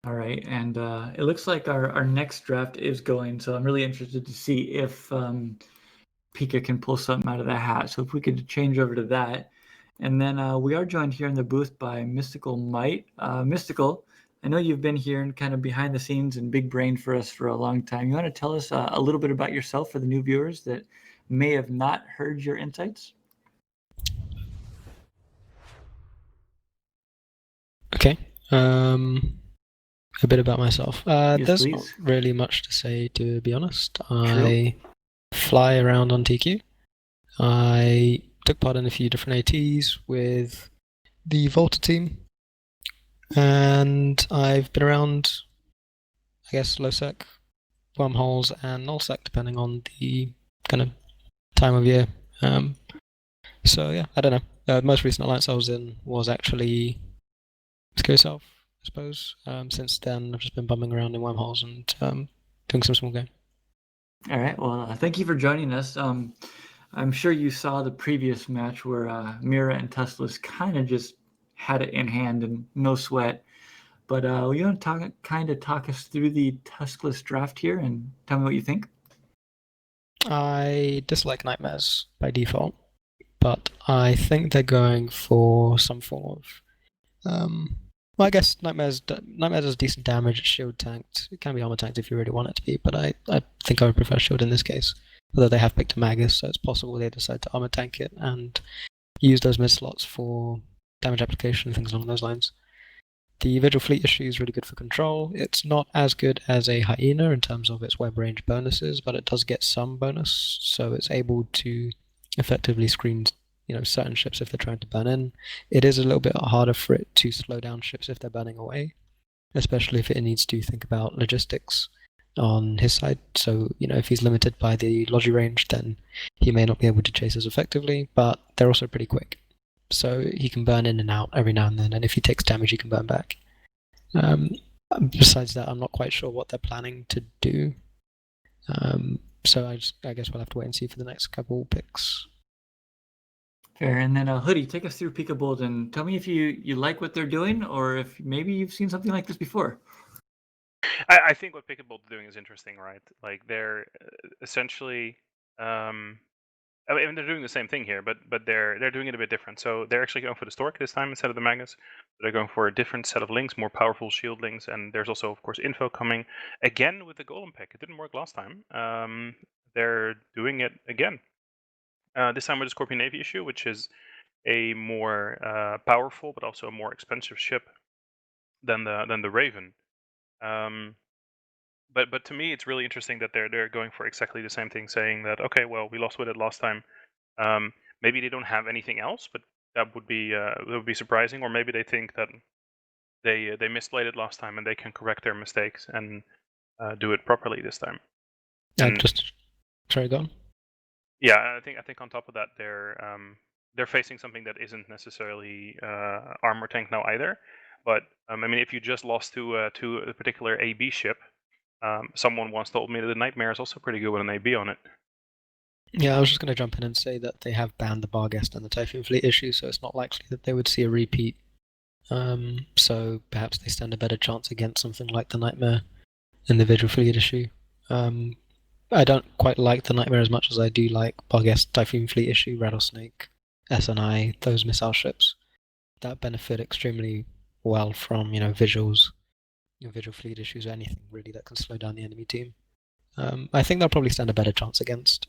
All right, and it looks like our next draft is going, so I'm really interested to see if PIka can pull something out of the hat. So if we could change over to that. And then we are joined here in the booth by Mystical Might. Mystical, I know you've been here and kind of behind the scenes and big brain for us for a long time. You want to tell us a little bit about yourself for the new viewers that may have not heard your insights? Okay. A bit about myself. Yes, There's not please. really much to say, to be honest. True. I fly around on TQ. I took part in a few different ATs with the Volta team, and I've been around, I guess, low sec, wormholes, and null sec, depending on the kind of time of year. So yeah, I don't know. The most recent alliance I was in was actually Scare Yourself, I suppose. Since then, I've just been bumming around in wormholes and doing some small game. All right. Well, thank you for joining us. I'm sure you saw the previous match where Mira and Tuskless kind of just had it in hand and no sweat. But you want to talk us through the Tuskless draft here and tell me what you think? I dislike nightmares by default, but I think they're going for some form of. Well, I guess nightmares does decent damage. It's shield tanked. It can be armor tanked if you really want it to be, but I think I would prefer shield in this case. Although they have picked a Magus, so it's possible they decide to armor tank it and use those mid slots for damage application and things along those lines. The Vigil Fleet issue is really good for control. It's not as good as a Hyena in terms of its web range bonuses, but it does get some bonus, so it's able to effectively screen certain ships if they're trying to burn in. It is a little bit harder for it to slow down ships if they're burning away, especially if it needs to think about logistics on his side. So, if he's limited by the logi range, then he may not be able to chase as effectively, but they're also pretty quick. So he can burn in and out every now and then, and if he takes damage, he can burn back. Besides that, I'm not quite sure what they're planning to do. So I guess we'll have to wait and see for the next couple picks. Fair. And then Hoodie, take us through Pika Bold and tell me if you like what they're doing or if maybe you've seen something like this before. I think what Pika Bold is doing is interesting, right? Like they're essentially, I mean, they're doing the same thing here, but they're doing it a bit different. So they're actually going for the Stork this time instead of the Magnus. They're going for a different set of links, more powerful shield links, and there's also, of course, info coming again with the Golem pick. It didn't work last time. They're doing it again. This time with the Scorpion Navy issue, which is a more powerful but also a more expensive ship than the Raven. But to me, it's really interesting that they're going for exactly the same thing, saying that okay, well, we lost with it last time. Maybe they don't have anything else, but that would be surprising. Or maybe they think that they misplayed it last time and they can correct their mistakes and do it properly this time. Sorry, go on. Yeah, I think on top of that, they're facing something that isn't necessarily armor tank now either. But I mean, if you just lost to a particular AB ship, someone once told me that the Nightmare is also pretty good with an AB on it. Yeah, I was just going to jump in and say that they have banned the Barghest and the Typhoon Fleet issue, so it's not likely that they would see a repeat. So perhaps they stand a better chance against something like the Nightmare and the Vigil Fleet issue. I don't quite like the Nightmare as much as I do like Barghest, Typhoon Fleet issue, Rattlesnake, SNI, those missile ships that benefit extremely well from Vigils, Vigil Fleet issues, or anything really that can slow down the enemy team. I think they'll probably stand a better chance against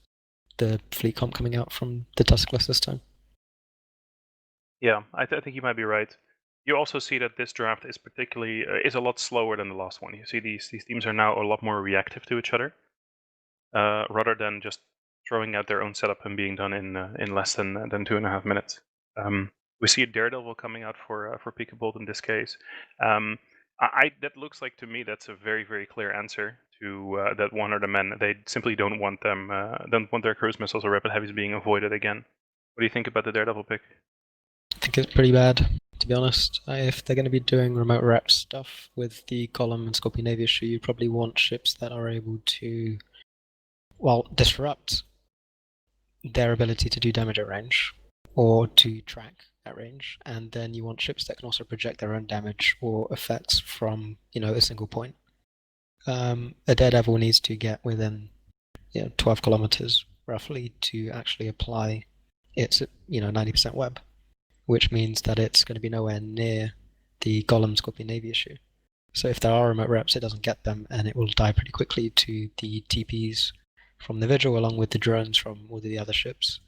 the fleet comp coming out from the Tuskless this time. Yeah, I think you might be right. You also see that this draft is particularly is a lot slower than the last one. You see these teams are now a lot more reactive to each other, rather than just throwing out their own setup and being done in less than 2.5 minutes. We see a Daredevil coming out for Pika Bolt in this case. That looks like to me that's a very very clear answer to that one or the men. They simply don't want them don't want their cruise missiles or rapid heavies being avoided again. What do you think about the Daredevil pick? I think it's pretty bad, to be honest. If they're going to be doing remote rep stuff with the Column and Scorpion Navy issue, you probably want ships that are able to, disrupt their ability to do damage at range or to track at range, and then you want ships that can also project their own damage or effects from a single point. A Daredevil needs to get within 12 kilometers roughly to actually apply its 90% web, which means that it's going to be nowhere near the Golem Scorpion Navy issue. So if there are remote reps, it doesn't get them, and it will die pretty quickly to the TPs from the Vigil, along with the drones from all the other ships,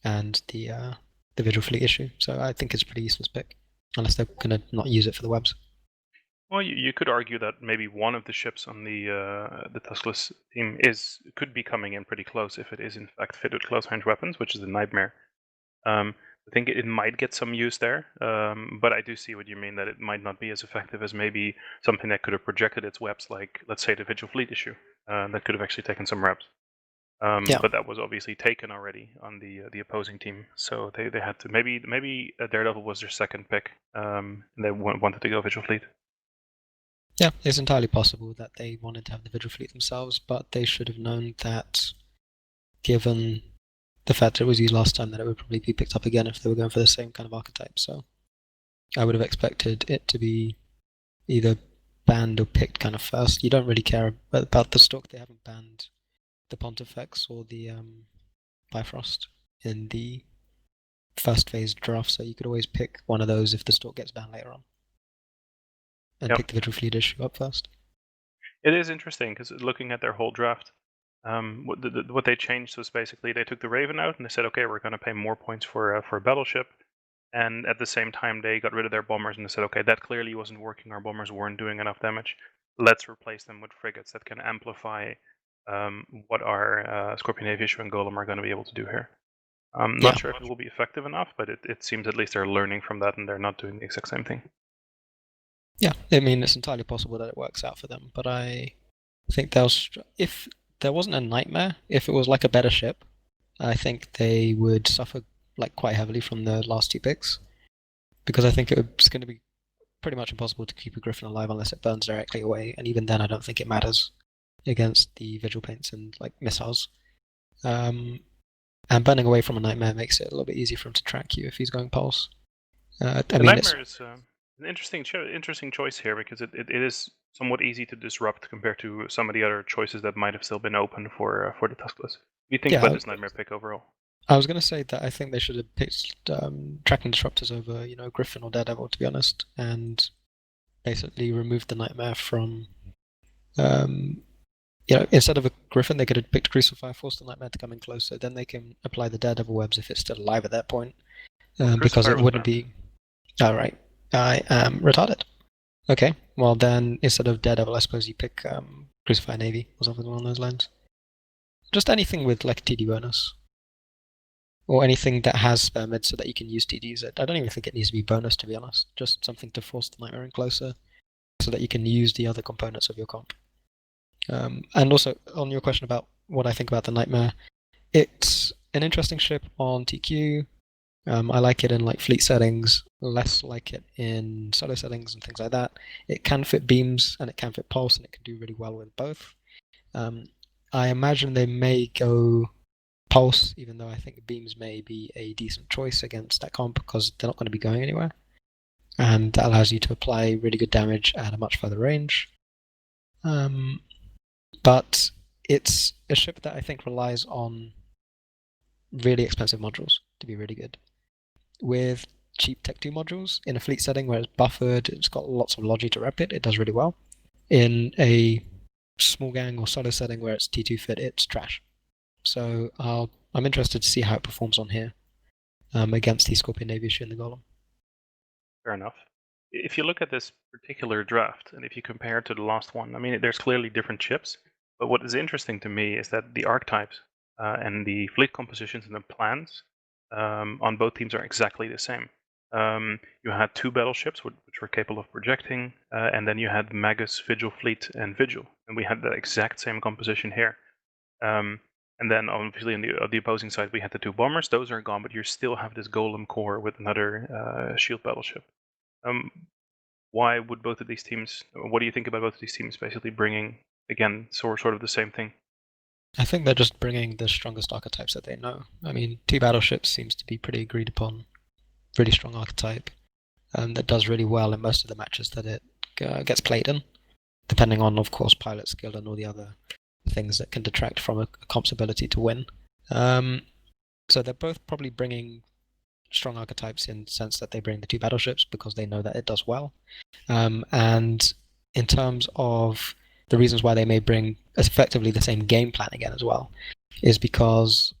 and the Vigil fleet issue. So I think it's a pretty useless pick, unless they're going to not use it for the webs. Well, you could argue that maybe one of the ships on the Tuskless team could be coming in pretty close if it is in fact fitted close range weapons, which is the Nightmare. I think it might get some use there, but I do see what you mean, that it might not be as effective as maybe something that could have projected its webs, like, let's say, the Vigil Fleet issue. That could have actually taken some reps. But that was obviously taken already on the opposing team, so they had to, maybe Daredevil was their second pick, and they wanted to go Vigil Fleet. Yeah, it's entirely possible that they wanted to have the Vigil Fleet themselves, but they should have known that, given the fact that it was used last time, that it would probably be picked up again if they were going for the same kind of archetype. So I would have expected it to be either banned or picked kind of first. You don't really care about the stock. They haven't banned the Pontifex or the Bifrost in the first phase draft, so you could always pick one of those if the stock gets banned later on. And pick the Vigil Fleet issue up first. It is interesting, because looking at their whole draft, what they changed was basically they took the Raven out and they said, okay, we're going to pay more points for a battleship, and at the same time they got rid of their bombers and they said, okay, that clearly wasn't working. Our bombers weren't doing enough damage. Let's replace them with frigates that can amplify what our Scorpion Navy issue and Golem are going to be able to do here. I'm not sure if it will be effective enough, but it seems at least they're learning from that and they're not doing the exact same thing. Yeah, I mean, it's entirely possible that it works out for them, but I think if there wasn't a Nightmare, if it was like a better ship, I think they would suffer quite heavily from the last two picks, because I think it's going to be pretty much impossible to keep a Griffin alive unless it burns directly away, and even then I don't think it matters against the Vigil Paints and missiles. And burning away from a Nightmare makes it a little bit easier for him to track you if he's going pulse. Nightmare is an interesting choice here, because it is somewhat easy to disrupt compared to some of the other choices that might have still been open for the Tuskless. What do you think about this Nightmare pick overall? I was going to say that I think they should have picked Tracking Disruptors over, Griffin or Daredevil, to be honest, and basically removed the Nightmare from. Instead of a Griffin, they could have picked Crucifier, forced the Nightmare to come in closer. Then they can apply the Daredevil webs if it's still alive at that point, because it wouldn't be. All right. I am retarded. Okay, well then, instead of Daredevil, I suppose you pick Crucifier Navy or something along those lines. Just anything with a TD bonus. Or anything that has spare mid so that you can use TDs. I don't even think it needs to be bonus, to be honest. Just something to force the Nightmare in closer so that you can use the other components of your comp. And also, on your question about what I think about the Nightmare, it's an interesting ship on TQ. I like it in fleet settings, less like it in solo settings and things like that. It can fit beams and it can fit pulse, and it can do really well with both. I imagine they may go pulse, even though I think beams may be a decent choice against that comp because they're not going to be going anywhere. And that allows you to apply really good damage at a much further range. But it's a ship that I think relies on really expensive modules to be really good. With cheap Tech 2 modules in a fleet setting where it's buffered, it's got lots of logi to rep it does really well. In a small gang or solo setting where it's T2 fit, it's trash. So I'm interested to see how it performs on here against the Scorpion Navy issue in the Golem. Fair enough. If you look at this particular draft, and if you compare it to the last one, I mean, there's clearly different ships, but what is interesting to me is that the archetypes and the fleet compositions and the plans on both teams are exactly the same. You had two battleships which were capable of projecting, and then you had Magus, Vigil Fleet, and Vigil, and we had the exact same composition here. And then obviously on the opposing side we had the two bombers. Those are gone, but you still have this Golem core with another shield battleship. Why would both of these teams? What do you think about both of these teams basically bringing again sort of the same thing? I think they're just bringing the strongest archetypes that they know. I mean, two battleships seems to be pretty agreed upon really strong archetype that does really well in most of the matches that it gets played in, depending on, of course, pilot skill and all the other things that can detract from a comp's ability to win. So they're both probably bringing strong archetypes in the sense that they bring the 2 battleships because they know that it does well. And in terms of the reasons why they may bring effectively the same game plan again as well, is because,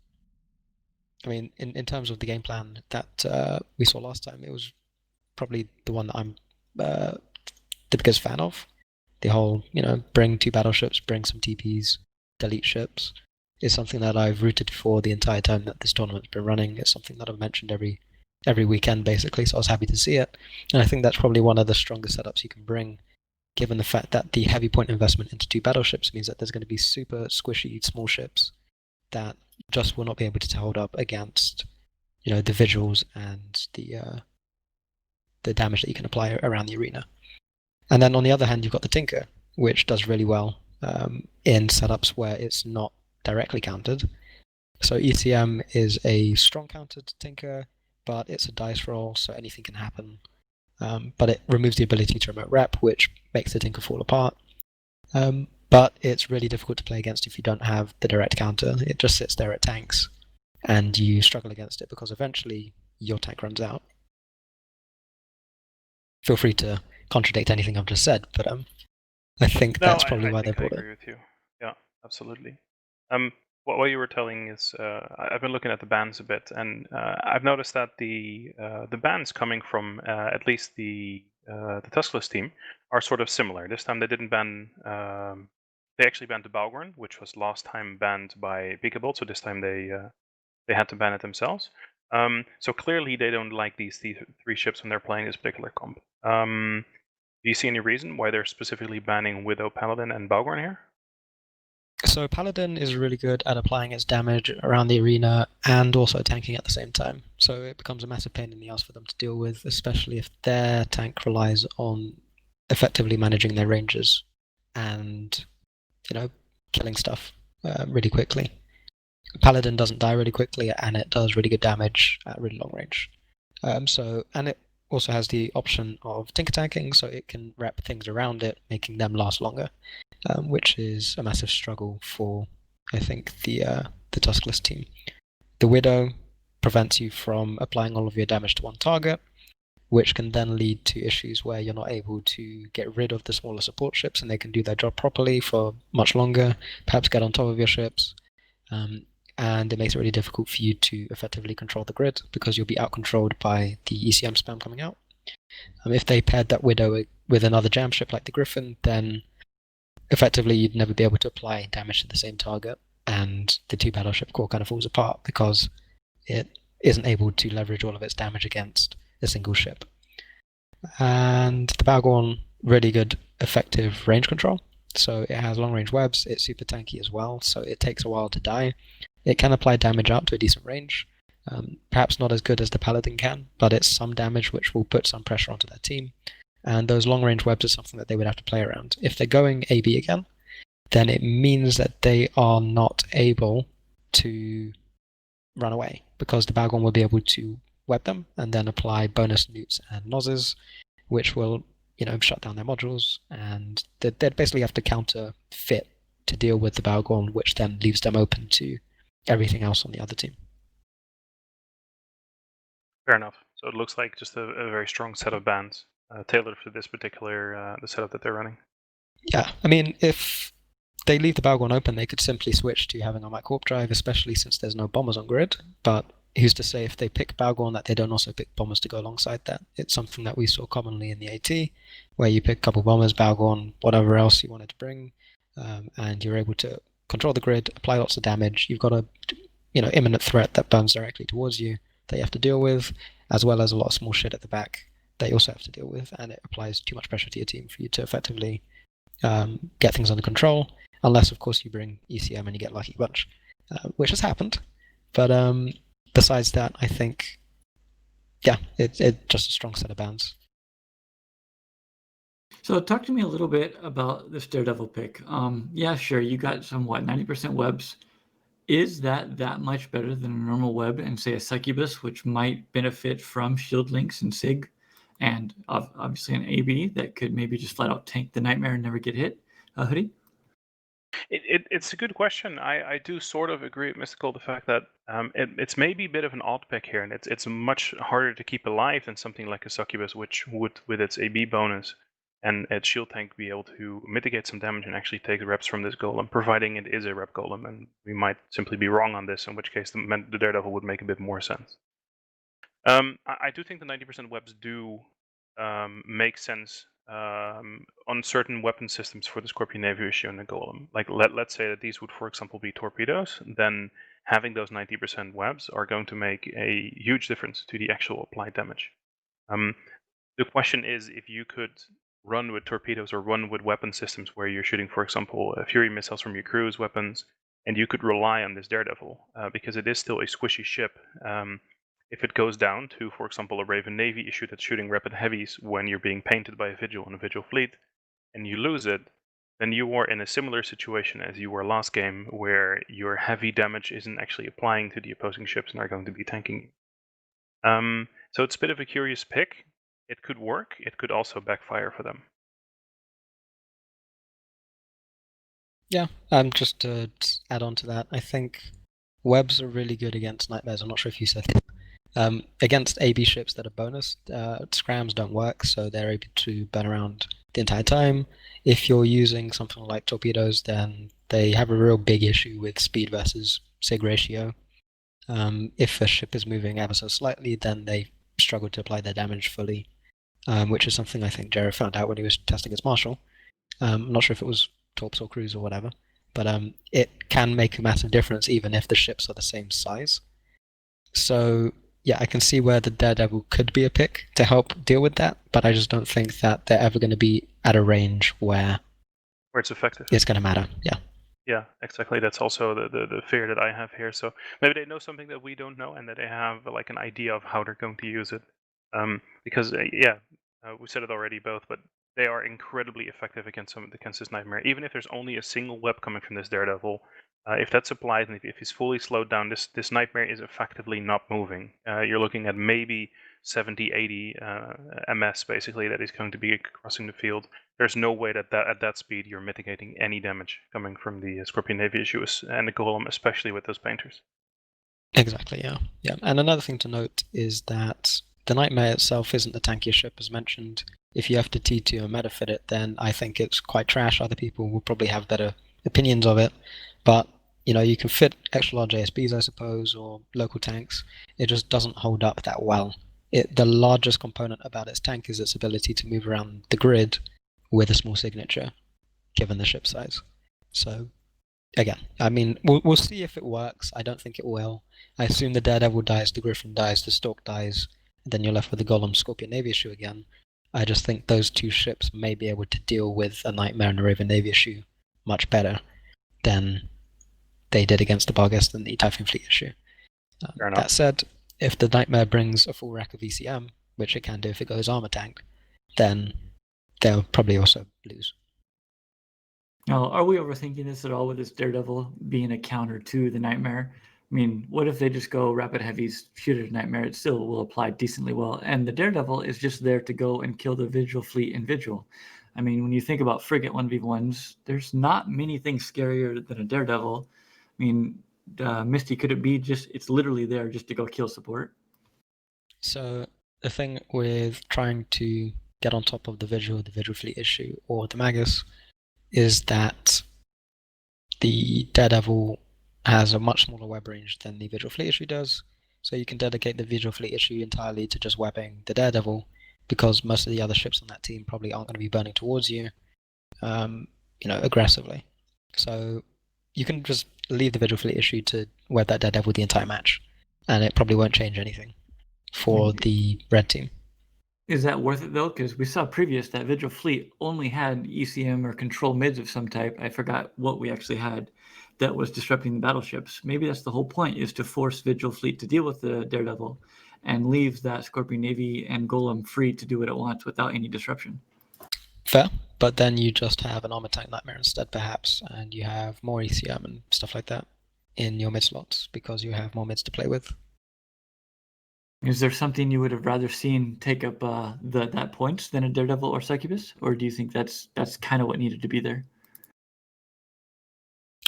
I mean, in terms of the game plan that we saw last time, it was probably the one that I'm the biggest fan of. The whole, bring 2 battleships, bring some TPs, delete ships, is something that I've rooted for the entire time that this tournament's been running. It's something that I've mentioned every weekend, basically, so I was happy to see it. And I think that's probably one of the strongest setups you can bring, given the fact that the heavy point investment into 2 battleships means that there's going to be super squishy small ships that just will not be able to hold up against, the visuals and the damage that you can apply around the arena. And then on the other hand, you've got the Tinker, which does really well in setups where it's not directly countered. So ECM is a strong countered Tinker, but it's a dice roll, so anything can happen. But it removes the ability to remote rep, which makes the Tinker fall apart. But it's really difficult to play against if you don't have the direct counter. It just sits there at tanks, and you struggle against it because eventually your tank runs out. Feel free to contradict anything I've just said, but I think that's probably why they brought it. I agree with you. Yeah, absolutely. What you were telling is I've been looking at the bans a bit, and I've noticed that the bans coming from at least the Tuskless team are sort of similar. This time they didn't ban. They actually banned the Balgorn, which was last time banned by PIka, so this time they had to ban it themselves. So clearly they don't like these 3 ships when they're playing this particular comp. Do you see any reason why they're specifically banning Widow, Paladin, and Balgorn here? So Paladin is really good at applying its damage around the arena and also tanking at the same time. So it becomes a massive pain in the ass for them to deal with, especially if their tank relies on effectively managing their ranges and, killing stuff really quickly. Paladin doesn't die really quickly, and it does really good damage at really long range. And it also has the option of tinker tanking, so it can wrap things around it, making them last longer, which is a massive struggle for, I think, the Tuskless team. The Widow prevents you from applying all of your damage to one target, which can then lead to issues where you're not able to get rid of the smaller support ships and they can do their job properly for much longer, perhaps get on top of your ships. And it makes it really difficult for you to effectively control the grid because you'll be out-controlled by the ECM spam coming out. If they paired that Widow with another jam ship like the Griffin, then effectively you'd never be able to apply damage to the same target, and the 2 battleship core kind of falls apart because it isn't able to leverage all of its damage against a single ship. And the Balgorn, really good effective range control. So it has long range webs, it's super tanky as well, so it takes a while to die. It can apply damage out to a decent range, perhaps not as good as the Paladin can, but it's some damage which will put some pressure onto their team. And those long range webs are something that they would have to play around. If they're going AB again, then it means that they are not able to run away, because the Balgorn will be able to web them and then apply bonus newts and nozes, which will, shut down their modules, and they'd basically have to counter fit to deal with the Balgorn, which then leaves them open to everything else on the other team. Fair enough. So it looks like just a very strong set of bans tailored for this particular the setup that they're running. Yeah, I mean, if they leave the Balgorn open, they could simply switch to having a Mike Warp Drive, especially since there's no bombers on grid. But who's to say if they pick Balgorn that they don't also pick bombers to go alongside that? It's something that we saw commonly in the AT, where you pick a couple bombers, Balgorn, whatever else you wanted to bring, and you're able to control the grid, apply lots of damage. You've got a imminent threat that burns directly towards you that you have to deal with, as well as a lot of small shit at the back that you also have to deal with, and it applies too much pressure to your team for you to effectively get things under control, unless of course you bring ECM and you get Lucky Bunch, which has happened. But besides that, I think, it's just a strong set of bans. So talk to me a little bit about this Daredevil pick. Yeah, sure, you got some 90% webs. Is that much better than a normal web and say a succubus, which might benefit from shield links and sig, and obviously an AB that could maybe just flat out tank the nightmare and never get hit? Hoodie? It's a good question. I do sort of agree with Mystical, the fact that it's maybe a bit of an odd pick here, and it's much harder to keep alive than something like a Succubus, which would, with its AB bonus and its shield tank, be able to mitigate some damage and actually take reps from this golem, providing it is a rep golem, and we might simply be wrong on this, in which case the Daredevil would make a bit more sense. I do think the 90% webs do make sense on certain weapon systems for the Scorpion Navy issue and the Golem. Like let's say that these would, for example, be torpedoes, then having those 90% webs are going to make a huge difference to the actual applied damage. The question is if you could run with torpedoes or run with weapon systems where you're shooting, for example, Fury missiles from your cruise weapons, and you could rely on this Daredevil, because it is still a squishy ship. If it goes down to, for example, a Raven Navy issue that's shooting rapid heavies when you're being painted by a Vigil in a Vigil fleet, and you lose it, then you are in a similar situation as you were last game, where your heavy damage isn't actually applying to the opposing ships and are going to be tanking you. So it's a bit of a curious pick. It could work. It could also backfire for them. Yeah, just to add on to that, I think webs are really good against nightmares. I'm not sure if you said it. Against AB ships that are bonus, scrams don't work, so they're able to burn around the entire time. If you're using something like torpedoes, then they have a real big issue with speed versus sig ratio. If a ship is moving ever so slightly, then they struggle to apply their damage fully, which is something I think Jared found out when he was testing his Marshal. I'm not sure if it was Torps or Cruise or whatever, but it can make a massive difference even if the ships are the same size. So yeah, I can see where the Daredevil could be a pick to help deal with that, but I just don't think that they're ever going to be at a range where it's effective. It's going to matter. Yeah. Yeah, exactly. That's also the fear that I have here. So maybe they know something that we don't know, and that they have like an idea of how they're going to use it. Because we said it already both, but they are incredibly effective against this nightmare. Even if there's only a single web coming from this Daredevil, if that's applied and if he's fully slowed down, this nightmare is effectively not moving. You're looking at maybe 70, 80 MS basically that is going to be crossing the field. There's no way that at that speed you're mitigating any damage coming from the Scorpion Navy issues and the Golem, especially with those painters. Exactly, yeah. And another thing to note is that the Nightmare itself isn't the tankiest ship, as mentioned. If you have to T2 and metafit it, then I think it's quite trash. Other people will probably have better opinions of it. But, you can fit extra large ASBs, I suppose, or local tanks. It just doesn't hold up that well. The largest component about its tank is its ability to move around the grid with a small signature, given the ship size. So, again, I mean, we'll see if it works. I don't think it will. I assume the Daredevil dies, the Griffin dies, the Stork dies, and then you're left with the Golem Scorpion Navy issue again. I just think those two ships may be able to deal with a Nightmare and a Raven Navy issue much better than they did against the Barghest and the Typhoon Fleet issue. That said, if the Nightmare brings a full rack of ECM, which it can do if it goes armor tank, then they'll probably also lose. Now, are we overthinking this at all with this Daredevil being a counter to the Nightmare? I mean, what if they just go rapid heavies, shoot at Nightmare? It still will apply decently well. And the Daredevil is just there to go and kill the Vigil fleet in Vigil. I mean, when you think about frigate 1v1s, there's not many things scarier than a Daredevil. I mean, Misty, could it be just, it's literally there just to go kill support? So the thing with trying to get on top of the Vigil fleet issue, or the Magus, is that the Daredevil has a much smaller web range than the Vigil fleet issue does. So you can dedicate the Vigil fleet issue entirely to just webbing the Daredevil, because most of the other ships on that team probably aren't going to be burning towards you, aggressively. So you can just leave the Vigil fleet issue to web that Daredevil the entire match, and it probably won't change anything for the red team. Is that worth it though? Because we saw previous that Vigil fleet only had ECM or control mids of some type. I forgot what we actually had that was disrupting the battleships. Maybe that's the whole point, is to force Vigil fleet to deal with the Daredevil and leave that Scorpion Navy and Golem free to do what it wants without any disruption. Fair, but then you just have an armor tank Nightmare instead, perhaps, and you have more ECM and stuff like that. in your mid slots because you have more mids to play with. Is there something you would have rather seen take up that points than a Daredevil or Succubus, or do you think that's kind of what needed to be there?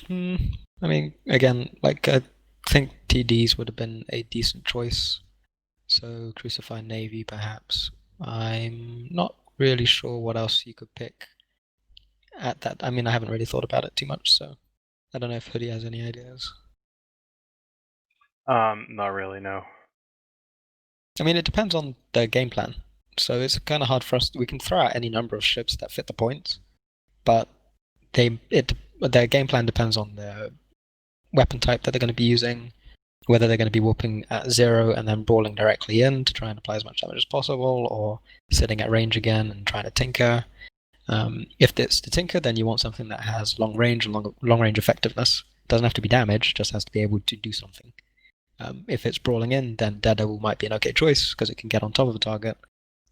I mean, again, like I think TDs would have been a decent choice. So Crucified Navy, perhaps. I'm not really sure what else you could pick at that. I mean, I haven't really thought about it too much, so I don't know if Hoodie has any ideas. Not really, no. I mean, it depends on the game plan. So it's kind of hard for us. We can throw out any number of ships that fit the points, but their game plan depends on the weapon type that they're going to be using, whether they're going to be whooping at 0 and then brawling directly in to try and apply as much damage as possible, or sitting at range again and trying to tinker. If it's to tinker, then you want something that has long range and long range effectiveness. It doesn't have to be damage, just has to be able to do something. If it's brawling in, then Daredevil might be an okay choice because it can get on top of a target,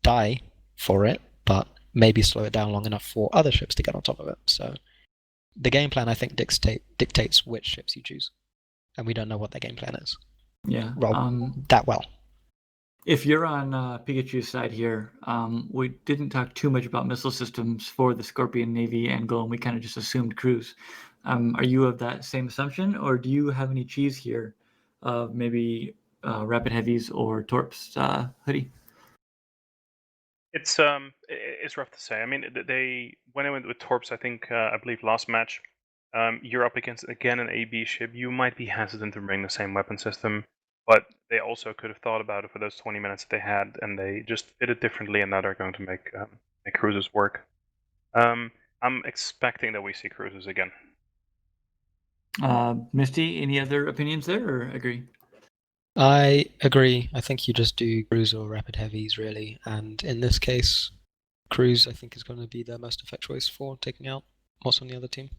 die for it, but maybe slow it down long enough for other ships to get on top of it. So the game plan, I think, dictates which ships you choose, and we don't know what their game plan is. Yeah. That well. If you're on Pikachu's side here, we didn't talk too much about missile systems for the Scorpion Navy and Golem. We kind of just assumed cruise. Are you of that same assumption, or do you have any cheese here of maybe rapid heavies or torps, Hoodie? It's rough to say. I mean, when I went with torps, I think I believe last match, you're up against again an AB ship. You might be hesitant to bring the same weapon system, but they also could have thought about it for those 20 minutes that they had, and they just did it differently, and now they're going to make cruisers work. I'm expecting that we see cruisers again. Misty, any other opinions there, or agree? I agree. I think you just do cruise or rapid heavies, really. And in this case, cruise, I think, is going to be the most effective choice for taking out what's on the other team.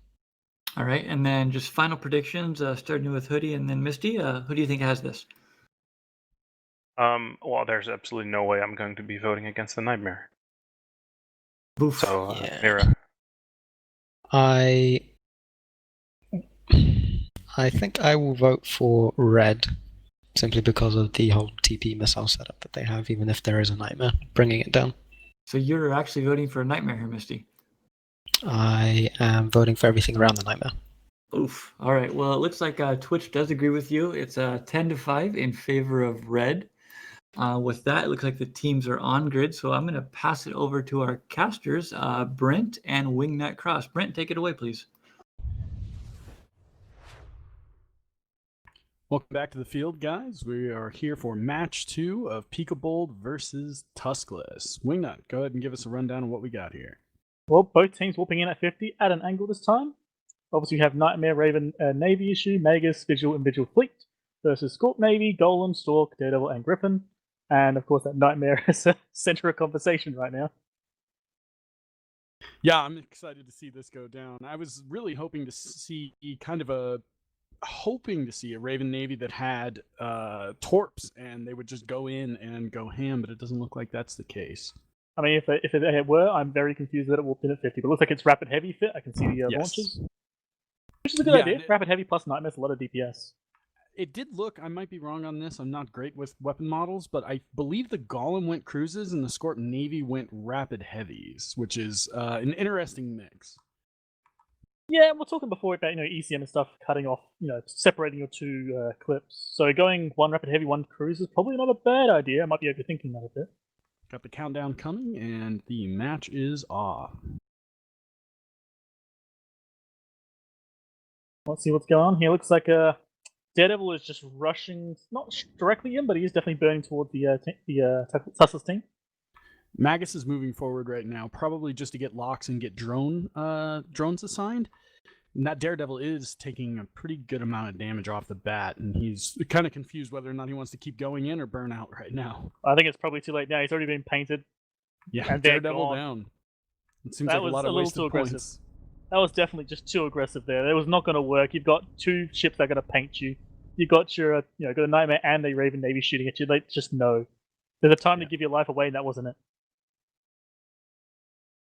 All right, and then just final predictions, starting with Hoodie and then Misty. Who do you think has this? Well, there's absolutely no way I'm going to be voting against the Nightmare. Oof. So, Yeah. Mira. I think I will vote for red, simply because of the whole TP missile setup that they have, even if there is a Nightmare bringing it down. So you're actually voting for a Nightmare here, Misty? I am voting for everything around the Nightmare. Oof. All right. Well, it looks like Twitch does agree with you. It's 10-5 in favor of red. With that, it looks like the teams are on grid. So I'm going to pass it over to our casters, Brent and Wingnut Cross. Brent, take it away, please. Welcome back to the field, guys. We are here for match 2 of PIka Bold versus Tuskless. Wingnut, go ahead and give us a rundown of what we got here. Well, both teams whooping in at 50 at an angle this time. Obviously, we have Nightmare, Raven, Navy issue, Magus, Vigil, and Vigil Fleet versus Scorp Navy, Golem, Stork, Daredevil, and Griffin. And of course, that Nightmare is the center of conversation right now. Yeah, I'm excited to see this go down. I was really hoping to see a Raven Navy that had torps and they would just go in and go ham, but it doesn't look like that's the case. I mean, if it were, I'm very confused that it whooped in at 50, but it looks like it's Rapid Heavy fit. I can see the launches. Which is a good idea. Rapid Heavy plus Nightmare's a lot of DPS. It did look, I might be wrong on this, I'm not great with weapon models, but I believe the Golem went cruises and the Scorp Navy went Rapid Heavies, which is an interesting mix. Yeah, we're talking before about ECM and stuff, cutting off, separating your two clips. So going one Rapid Heavy, one cruise is probably not a bad idea. I might be overthinking that a bit. Got the countdown coming, and the match is off. Let's see what's going on here. Looks like Daredevil is just rushing, not directly in, but he is definitely burning toward the Tuskless team. Magus is moving forward right now, probably just to get locks and get drones assigned. And that Daredevil is taking a pretty good amount of damage off the bat, and he's kind of confused whether or not he wants to keep going in or burn out right now. I think it's probably too late now. He's already been painted. Yeah, and Daredevil down. It seems like a lot of wasted points. That was definitely just too aggressive there. It was not going to work. You've got two ships that are going to paint you. You've got your, got a Nightmare and a Raven Navy shooting at you. They just know. There's a time to give your life away, and that wasn't it.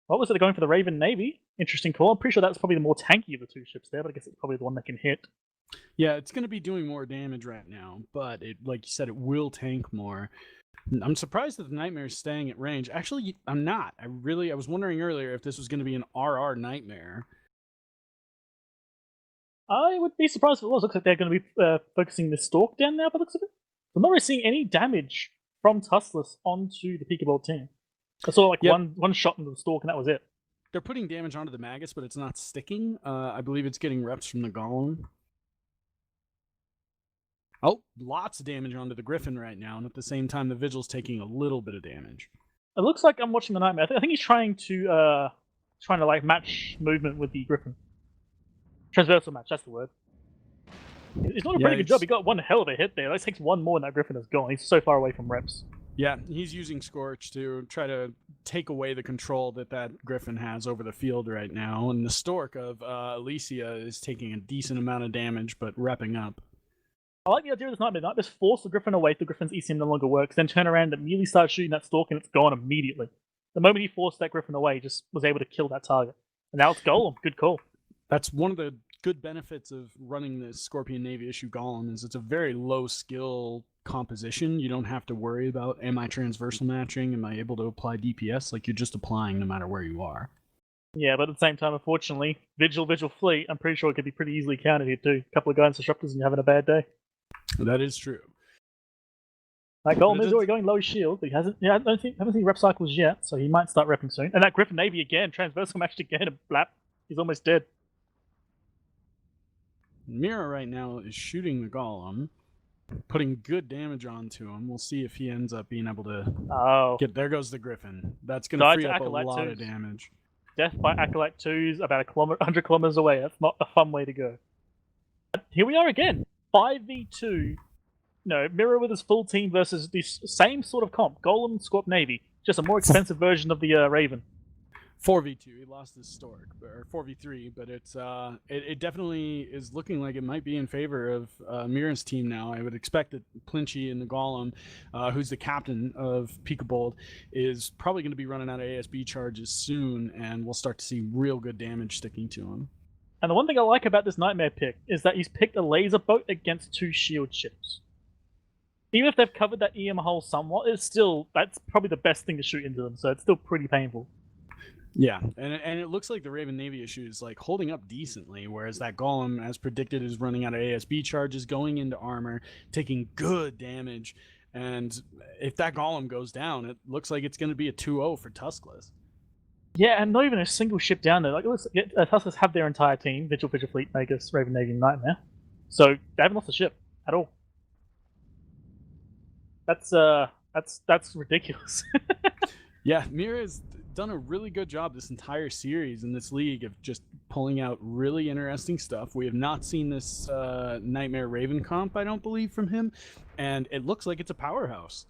What was it? They're going for the Raven Navy. Interesting call. I'm pretty sure that's probably the more tanky of the two ships there, but I guess it's probably the one that can hit. Yeah, it's going to be doing more damage right now, but like you said, it will tank more. I'm surprised that the Nightmare's staying at range. Actually, I'm not. I was wondering earlier if this was going to be an RR Nightmare. I would be surprised if it was. Looks like they're going to be focusing the Stalk down now by the looks of it. I'm not really seeing any damage from Tuskless onto the PIka Bolt team. I saw like one shot into the Stalk and that was it. They're putting damage onto the Magus, but it's not sticking. I believe it's getting reps from the Golem. Oh, lots of damage onto the Griffin right now, and at the same time, the Vigil's taking a little bit of damage. It looks like I'm watching the Nightmare. I think he's trying to like match movement with the Griffin. Transversal match, that's the word. He's doing a pretty good job. He got one hell of a hit there. That takes one more and that Griffin is gone. He's so far away from reps. Yeah, he's using Scorch to try to take away the control that Griffin has over the field right now. And the Stork of Alicia is taking a decent amount of damage, but repping up. I like the idea of this Nightmare. Not just force the Griffin away till Griffin's ECM no longer works, then turn around and immediately start shooting that Stalk and it's gone immediately. The moment he forced that Griffin away, he just was able to kill that target. And now it's Golem. Good call. That's one of the good benefits of running the Scorpion Navy issue Golem is it's a very low skill composition. You don't have to worry about, am I transversal matching? Am I able to apply DPS? Like, you're just applying no matter where you are. Yeah, but at the same time, unfortunately, Vigil Fleet, I'm pretty sure it could be pretty easily countered here too. A couple of guys disruptors and you're having a bad day. That is true. That Golem is already going low shield, but he hasn't. Yeah, I haven't seen rep cycles yet, so he might start repping soon. And that Griffin Navy again, transversal matched again, and blap, he's almost dead. Mira right now is shooting the Golem, putting good damage onto him. We'll see if he ends up being able to get. There goes the Griffin. That's going to free up a lot of damage. Death by Acolyte 2's about 100 kilometers away. That's not a fun way to go. Here we are again. 5v2. No, Mira with his full team versus this same sort of comp. Golem, Scorp, Navy. Just a more expensive version of the Raven. 4v2. He lost his Stork, or 4v3, but it definitely is looking like it might be in favor of Mira's team now. I would expect that Plinchy and the Golem, who's the captain of PIka Bolt, is probably going to be running out of ASB charges soon, and we'll start to see real good damage sticking to him. And the one thing I like about this Nightmare pick is that he's picked a laser boat against 2 shield ships. Even if they've covered that EM hole somewhat, that's probably the best thing to shoot into them, so it's still pretty painful. Yeah, and it looks like the Raven Navy issue is like holding up decently, whereas that Golem, as predicted, is running out of ASB charges, going into armor, taking good damage, and if that Golem goes down, it looks like it's going to be a 2-0 for Tuskless. Yeah, and not even a single ship down there. Like, Tuskless have their entire team: Vigil Fleet, Magus, Raven Navy, and Nightmare. So they haven't lost a ship at all. That's ridiculous. Yeah, Mira's done a really good job this entire series in this league of just pulling out really interesting stuff. We have not seen this Nightmare Raven comp, I don't believe, from him, and it looks like it's a powerhouse.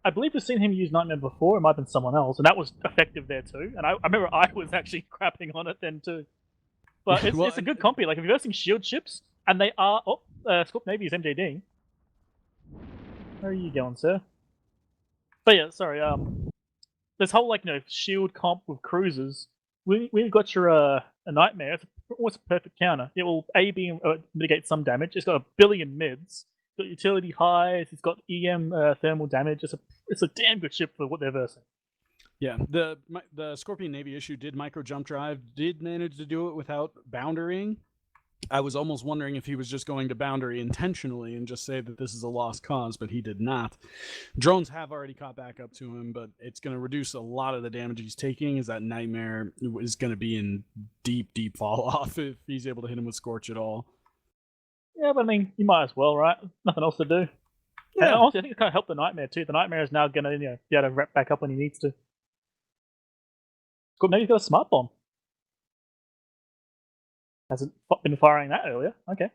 I believe we've seen him use Nightmare before. It might have been someone else, and that was effective there too. And I remember I was actually crapping on it then too. But it's a good compy. Like, if you're versing shield ships, and they are... Scorp Navy is MJD. Where are you going, sir? But yeah, sorry, this whole, like, shield comp with cruisers, we've got your a Nightmare. It's almost a perfect counter. It will mitigate some damage. It's got 1 billion mids. It's got utility highs. It's got EM thermal damage. It's a damn good ship for what they're versing. Yeah, the Scorpion Navy issue did micro jump drive, did manage to do it without boundarying. I was almost wondering if he was just going to boundary intentionally and just say that this is a lost cause, but he did not. Drones have already caught back up to him, but it's going to reduce a lot of the damage he's taking, as that Nightmare is going to be in deep, deep fall off if he's able to hit him with Scorch at all. Yeah, but I mean, you might as well, right? Nothing else to do. Yeah. And honestly, I think it's kind of helped the Nightmare too. The Nightmare is now going to be able to wrap back up when he needs to. Maybe he's got a smart bomb. Hasn't been firing that earlier. Okay.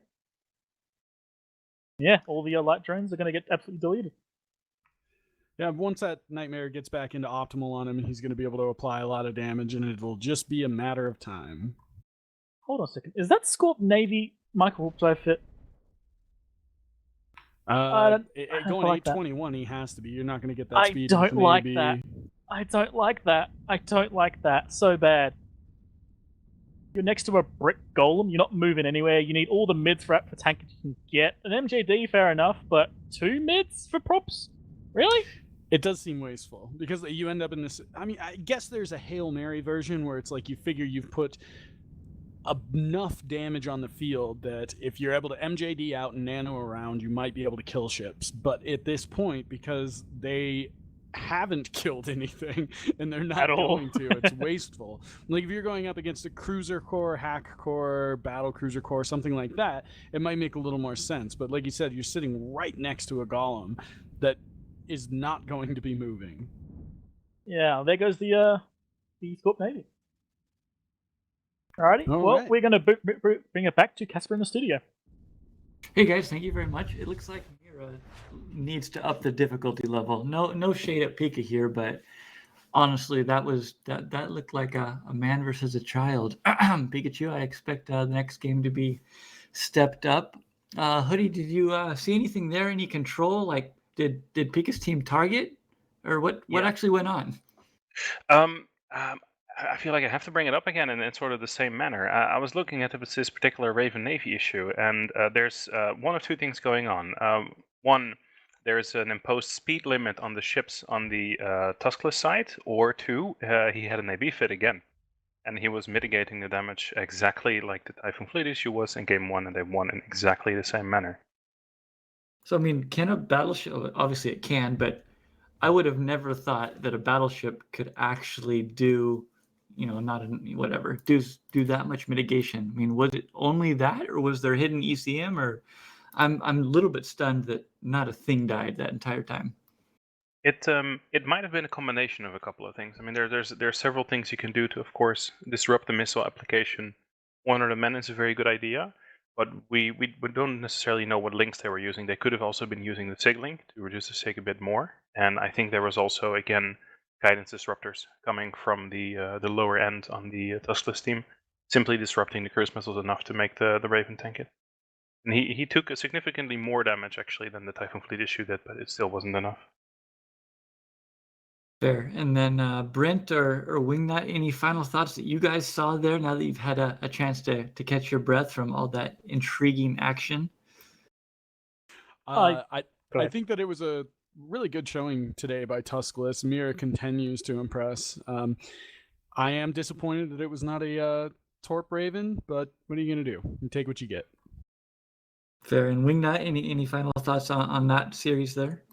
Yeah, all the light drones are going to get absolutely deleted. Yeah, once that Nightmare gets back into optimal on him, he's going to be able to apply a lot of damage, and it'll just be a matter of time. Hold on a second. Is that Scorp Navy micro warp drive fit? Going like 821, he has to be. You're not going to get that speed. I don't like that. I don't like that. I don't like that so bad. You're next to a brick golem. You're not moving anywhere. You need all the mids for tankage you can get. An MJD, fair enough, but 2 mids for props? Really? It does seem wasteful because you end up in this. I mean, I guess there's a Hail Mary version where it's like you figure you've put enough damage on the field that if you're able to MJD out and nano around, you might be able to kill ships. But at this point, because they haven't killed anything and they're not At all. going to, it's wasteful. Like if you're going up against a cruiser core, hack core, battle cruiser core, something like that, it might make a little more sense. But like you said, you're sitting right next to a golem that is not going to be moving. Yeah, there goes the Scorp Navy. Alrighty, All well, right. we're going to bring it back to Casper in the studio. Hey guys, thank you very much. It looks like Mira needs to up the difficulty level. No shade at PIka here, but honestly, that looked like a man versus a child. Pikachu, I expect the next game to be stepped up. Hoodie, did you see anything there? Any control? Like, did Pika's team target, or what Yeah. actually went on? I feel like I have to bring it up again in sort of the same manner. I was looking at this particular Raven Navy issue, and there's one of two things going on. One, there's an imposed speed limit on the ships on the Tuskless side, or two, he had an AB fit again. And he was mitigating the damage exactly like the Typhoon Fleet issue was in Game 1, and they won in exactly the same manner. So I mean, can a battleship? Obviously, it can, but I would have never thought that a battleship could actually do, not whatever, do that much mitigation. I mean, was it only that, or was there hidden ECM? Or I'm a little bit stunned that not a thing died that entire time. It might have been a combination of a couple of things. I mean, there are several things you can do to, of course, disrupt the missile application. One of the men is a very good idea, but we don't necessarily know what links they were using. They could have also been using the SIG link to reduce the SIG a bit more, and I think there was also, again, guidance disruptors coming from the lower end on the Tuskless team, simply disrupting the cruise missiles enough to make the Raven tank it. And he took significantly more damage actually than the Typhoon Fleet issue did, but it still wasn't enough. Fair. And then Brent or Wingnut, any final thoughts that you guys saw there now that you've had a chance to catch your breath from all that intriguing action? I Go ahead. think that it was a really good showing today by Tuskless. Mira continues to impress. I am disappointed that it was not a Torp Raven, but what are you going to do? You take what you get. Fair. And Wingnut, any final thoughts on that series there?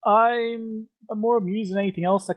I'm more amused than anything else.